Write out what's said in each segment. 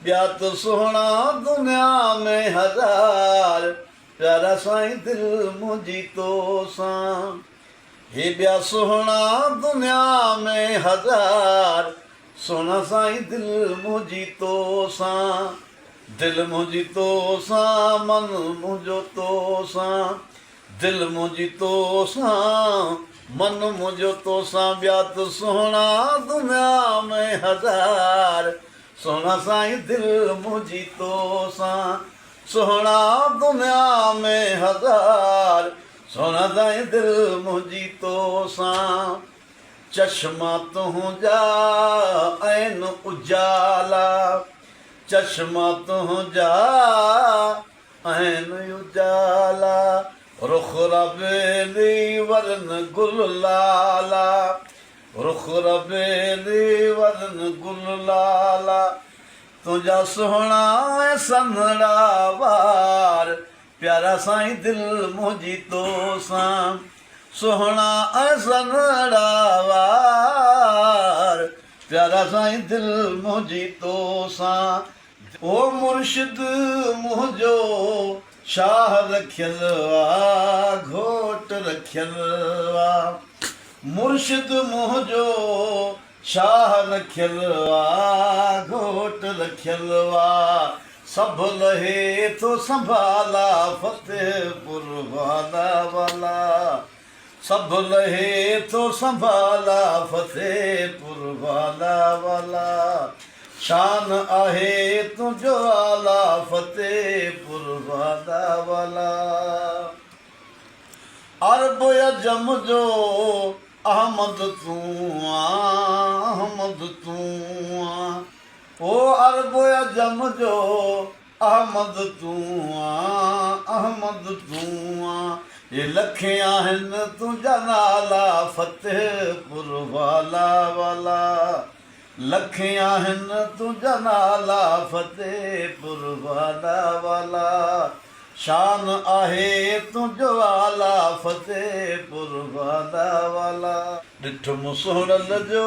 ॿिया त सुहिणा दुनिया में हज़ार प्यारा साईं दिलि मुंहिंजी तोसां। हे ॿिया सुहिणा दुनिया में हज़ार सुहिणा साईं दिलि मुंहिंजी तोसां। दिलि मुंहिंजी तोसां मन मुंहिंजो तोसां। दिलि मुंहिंजी तोसां मन मुंहिंजो तोसां। ॿिया त सुहिणा दुनिया में हज़ार सुहिणा साईं दिलि मुंहिंजी तोसां। सुहिणा दुनिया में हज़ार सुहिणा साईं दिलि मुंहिंजी तोसां। चश्मा तुंहिंजा आहिनि उजाला चश्मा तुंहिंजा आहिनि उजाला रुख रबेली वरन गुल लाला रुख रबेली वरन गुल लाला तुंहिंजा सुहिणा ऐं सन्हड़ा वार प्यारा साईं दिलि मुंहिंजी तोसां। सुहिणा ऐं सन्हड़ा वार प्यारा साईं दिलि मुंहिंजी तोसां। ओ मुर्शिद मुंहिंजो शाह रखियल आ घोट रखियल आ। मुर्शिद मुंहिंजो शाह रखियल आ घोट रखियल आ। सभु लहे थो संभाला फतेहपुर वाला वाला सभु लहे थो संभाला फतेहपुर वाला वाला शान आहे तुंहिंजो आला फतेहपुर वाला वाला। अरब अजम जो अहमद तूं अहमद तूं ओ अरब अजम जो अहमद तूं अहमद तूं ये लखे आहिनि तुंहिंजा नाला फतेहपुर वाला वाला लखे आहिनि तुंहिंजा नाला फतेहपुर वाला वाला शान आहे तुंहिंजो आला फतेहपुर वाला वाला। ॾिठुमि सुहिणल जो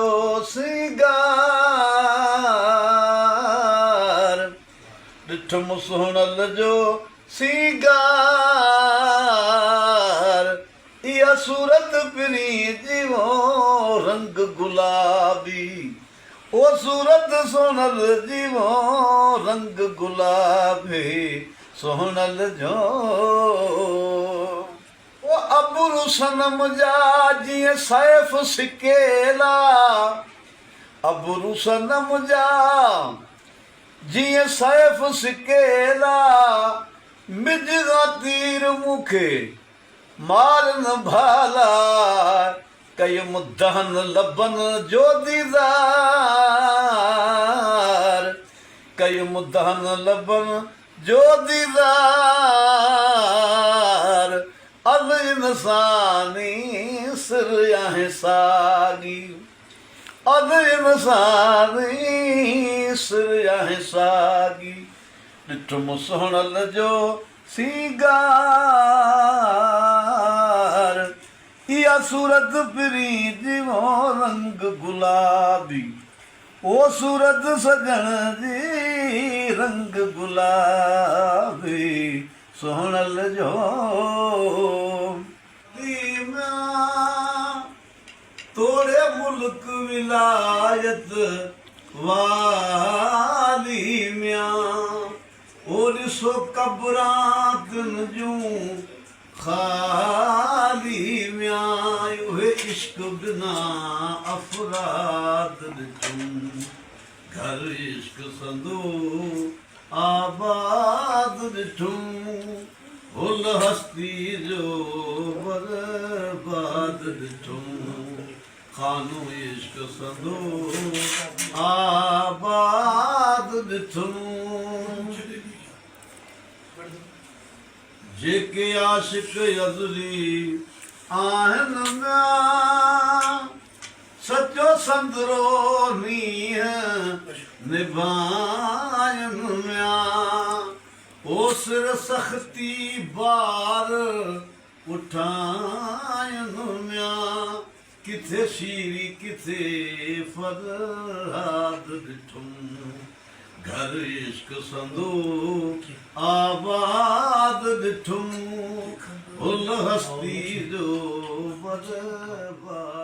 सिंगार ॾिठुमि सुहिणल जो सिंगार इहा सूरत पिरी जीवो रंग गुलाबी ओ सूरत सोनल जीवो रंग गुलाबी सोहनल जो ओ अबरू सनम जा जीअं सैफ सिकेला अबरू सनम जा जीअं सैफ सिकेला मिजगा तीर मूंखे मारन भाला कयुम दहन लबन जो दीदार कयुम दहन लबन जो दीदार अल इंसानी सिर आहे सागी अल इंसानी सिर आहे सागी। ॾिठुमि सुहिणल जो सिंगार इहा सूरत पिरी जीवो रंग गुलाबी ओ सूरत सजण जी रंग गुलाबी सुहिणल जो तोड़े मुल्क विलायत वाली म्यां ओ ॾिसो कबरातन जूं खाली म्यां उहे इश्क बिना अफराद ॾिठूं घर इश्क संदो आबाद ॾिठूं भुल हस्ती जो बर्बाद ॾिठूं खानो इश्क संदो आबाद ॾिठूं। जेके आशिक अज़ली आहिनि सचो संदरो नीह निभाइनि ओ सिर सख़्ती बार उठाइनि किथे शीरी किथे फरहाद ॾिठुमि घर इश्क संदो आबाद दिठुम उल हस्ती जो बर्बाद